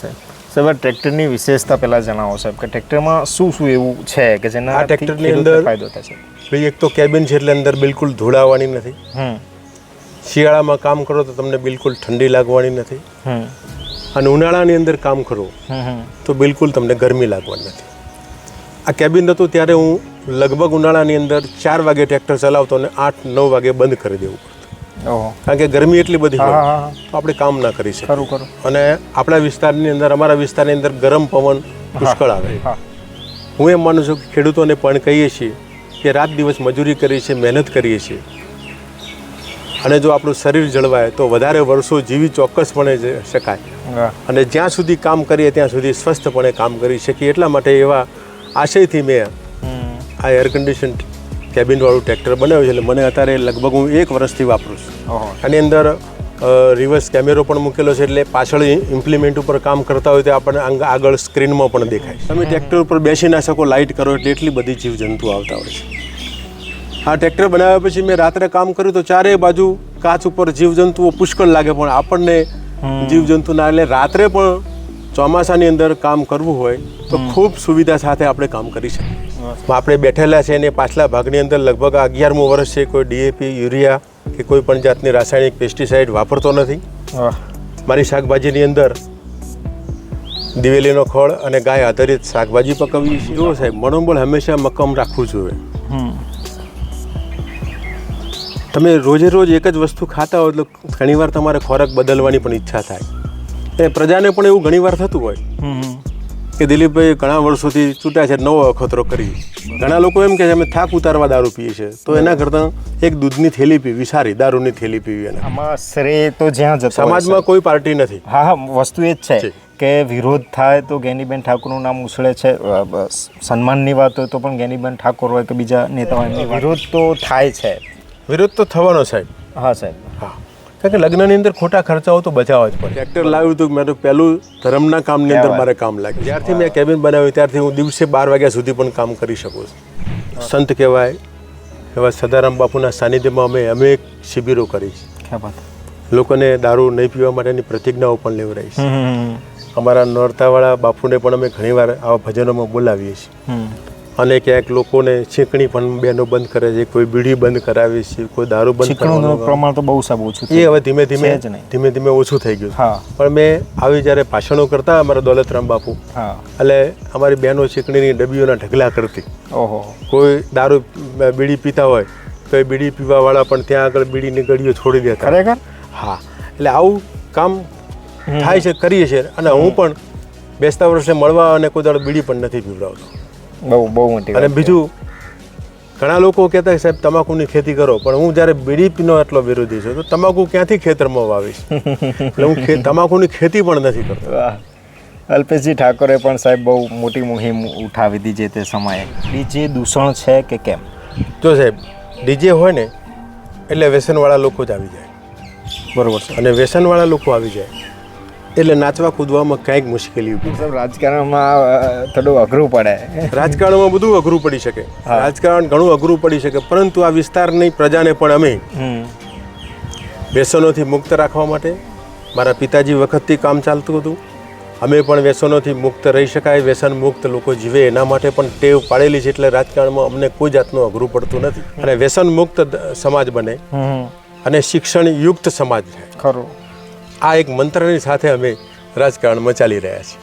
સાહેબ ટ્રેક્ટરની વિશેષતા પહેલાં જણાવો સાહેબ કે ટ્રેક્ટરમાં શું શું એવું છે કે જેના આ ટ્રેક્ટરની અંદર ફાયદો થશે? ભાઈ એક તો કેબિન છે એટલે અંદર બિલકુલ ધૂળાવાની નથી. શિયાળામાં કામ કરો તો તમને બિલકુલ ઠંડી લાગવાની નથી. અને ઉનાળાની અંદર કામ કરો તો બિલકુલ તમને ગરમી લાગવાની નથી. આ કેબિન હતું ત્યારે હું લગભગ ઉનાળાની અંદર 4 વાગે ટ્રેક્ટર ચલાવતો અને 8-9 વાગે બંધ કરી દેવું પડતું. કારણ કે ગરમી એટલી બધી હોય તો આપણે કામ ના કરી શકીએ. અને આપણા વિસ્તારની અંદર અમારા વિસ્તારની અંદર ગરમ પવન પુષ્કળ આવે. હું એમ માનું છું કે ખેડૂતોને પણ કહીએ છીએ કે રાત દિવસ મજૂરી કરીએ છીએ, મહેનત કરીએ છીએ, અને જો આપણું શરીર જળવાય તો વધારે વર્ષો જીવી ચોક્કસપણે શકાય. અને જ્યાં સુધી કામ કરીએ ત્યાં સુધી સ્વસ્થપણે કામ કરી શકીએ. એટલા માટે એવા આશયથી મેં આ એર કન્ડિશન કેબિનવાળું ટ્રેક્ટર બનાવ્યું છે. એટલે મને અત્યારે લગભગ હું 1 વર્ષથી વાપરું છું. આની અંદર રિવર્સ કેમેરો પણ મૂકેલો છે, એટલે પાછળ ઇમ્પ્લિમેન્ટ ઉપર કામ કરતા હોય તો આપણને આગળ સ્ક્રીનમાં પણ દેખાય. તમે ટ્રેક્ટર ઉપર બેસી ના શકો, લાઇટ કરો એટલે એટલી બધી જીવજંતુ આવતા હોય છે. આ ટ્રેક્ટર બનાવ્યા પછી મેં રાત્રે કામ કર્યું તો ચારે બાજુ કાચ ઉપર જીવજંતુઓ પુષ્કળ લાગે, પણ આપણને જીવજંતુ ના, એટલે રાત્રે પણ ચોમાસાની અંદર કામ કરવું હોય તો ખૂબ સુવિધા સાથે આપણે કામ કરી શકીએ. આપણે બેઠેલા છે એને પાછલા ભાગની અંદર લગભગ 11મું વર્ષ છે. કોઈ ડીએપી, યુરિયા કે કોઈ પણ જાતની રાસાયણિક પેસ્ટિસાઇડ વાપરતો નથી. મારી શાકભાજીની અંદર દિવેલીનો ખોળ અને ગાય આધારિત શાકભાજી પકવીએ છીએ. જુઓ સાહેબ, મનોબળ હંમેશા મક્કમ રાખવું જોઈએ. તમે રોજે રોજ એક જ વસ્તુ ખાતા હોય તો ઘણીવાર તમારે ખોરાક બદલવાની પણ ઈચ્છા થાય. એ પ્રજાને પણ એવું ઘણીવાર થતું હોય કે દિલીપભાઈ ઘણા વર્ષોથી છૂટ્યા છે, નવો અખતરો કરી. ઘણા લોકો એમ કહે છે અમે થાક ઉતારવા દારૂ પીએ છીએ, તો એના કરતાં એક દૂધની થેલી પીવી સારી, દારૂની થેલી પીવી. અને આમાં શ્રેય તો જ્યાં જતો સમાજમાં કોઈ પાર્ટી નથી. હા, વસ્તુ એ જ છે કે વિરોધ થાય તો જ્ઞાનીબેન ઠાકોરનું નામ ઉછળે છે. સન્માનની વાત હોય તો પણ જ્ઞાનીબેન ઠાકોર હોય કે બીજા નેતાઓ, એમની વિરોધ તો થાય છે. વિરોધ તો થવાનો સાહેબ. હા સાહેબ, હા, કારણ કે લગ્નની અંદર ખોટા ખર્ચાઓ તો બચાવવા જ પડે. ટ્રેક્ટર લાવ્યું હતું મેં તો પહેલું ધર્મના કામની અંદર મારે કામ લાગ્યું. જ્યારથી મેં કેબિન બનાવ્યું ત્યારથી હું દિવસે 12 વાગ્યા સુધી પણ કામ કરી શકું છું. સંત કહેવાય એવા સદારામ બાપુના સાનિધ્યમાં અમે એક શિબિરો કરી છે. લોકોને દારૂ નહીં પીવા માટેની પ્રતિજ્ઞાઓ પણ લેવડાવી છે. અમારા નોરતાવાળા બાપુને પણ અમે ઘણીવાર આવા ભજનોમાં બોલાવીએ છીએ. અને ક્યાંક લોકોને છીંકણી પણ બેનો બંધ કરે છે, કોઈ બીડી બંધ કરાવે છે, કોઈ દારૂ બંધ કરવાનું પ્રમાણ તો બહુ સારું ઓછું. એ હવે ધીમે ધીમે ઓછું થઈ ગયું. પણ મેં આવી જ્યારે ભાષણો કરતા અમારા દોલતરામ બાપુ, એટલે અમારી બહેનો છીંકણીની ડબ્બીઓના ઢગલા કરતી. કોઈ દારૂ બીડી પીતા હોય તો એ બીડી પીવાવાળા પણ ત્યાં આગળ બીડીની ગળીઓ છોડી દેતા. ખરેખર? હા, એટલે આવું કામ થાય છે, કરીએ છીએ. અને હું પણ બેસતા વર્ષે મળવા અને કોઈ દાડો બીડી પણ નથી પીવડાવતો. બહુ મોટી. અને બીજું, ઘણા લોકો કહેતા કે સાહેબ તમાકુની ખેતી કરો, પણ હું જ્યારે બીડીનો એટલો વિરોધી છું તો તમાકુ ક્યાંથી ખેતરમાં વાવીશ? એટલે હું તમાકુની ખેતી પણ નથી કરતો. અલ્પેશજી ઠાકોરે પણ સાહેબ બહુ મોટી મુહિમ ઉઠાવી હતી જે તે સમયે. ડીજે દૂષણ છે કે કેમ? જો સાહેબ, ડીજે હોય ને એટલે વ્યસનવાળા લોકો જ આવી જાય. બરોબર છે. અને વ્યસનવાળા લોકો આવી જાય એટલે નાચવા કૂદવામાં કંઈક મુશ્કેલી ઊભી થાય. રાજકારણમાં થોડું અઘરું પડે. રાજકારણમાં બધું અઘરું પડી શકે, રાજકારણ ઘણું અઘરું પડી શકે, પરંતુ આ વિસ્તારની પ્રજાને પણ અમે વ્યસનોથી મુક્ત રાખવા માટે મારા પિતાજી વખતથી કામ ચાલતું હતું. અમે પણ વ્યસનોથી મુક્ત રહી શકાય, વ્યસન મુક્ત લોકો જીવે એના માટે પણ ટેવ પાડેલી છે. એટલે રાજકારણમાં અમને કોઈ જાતનું અઘરું પડતું નથી. અને વ્યસન મુક્ત સમાજ બને અને શિક્ષણ યુક્ત સમાજ થાય. ખરું. આ એક મંત્રની સાથે અમે રાજકારણમાં ચાલી રહ્યા છીએ.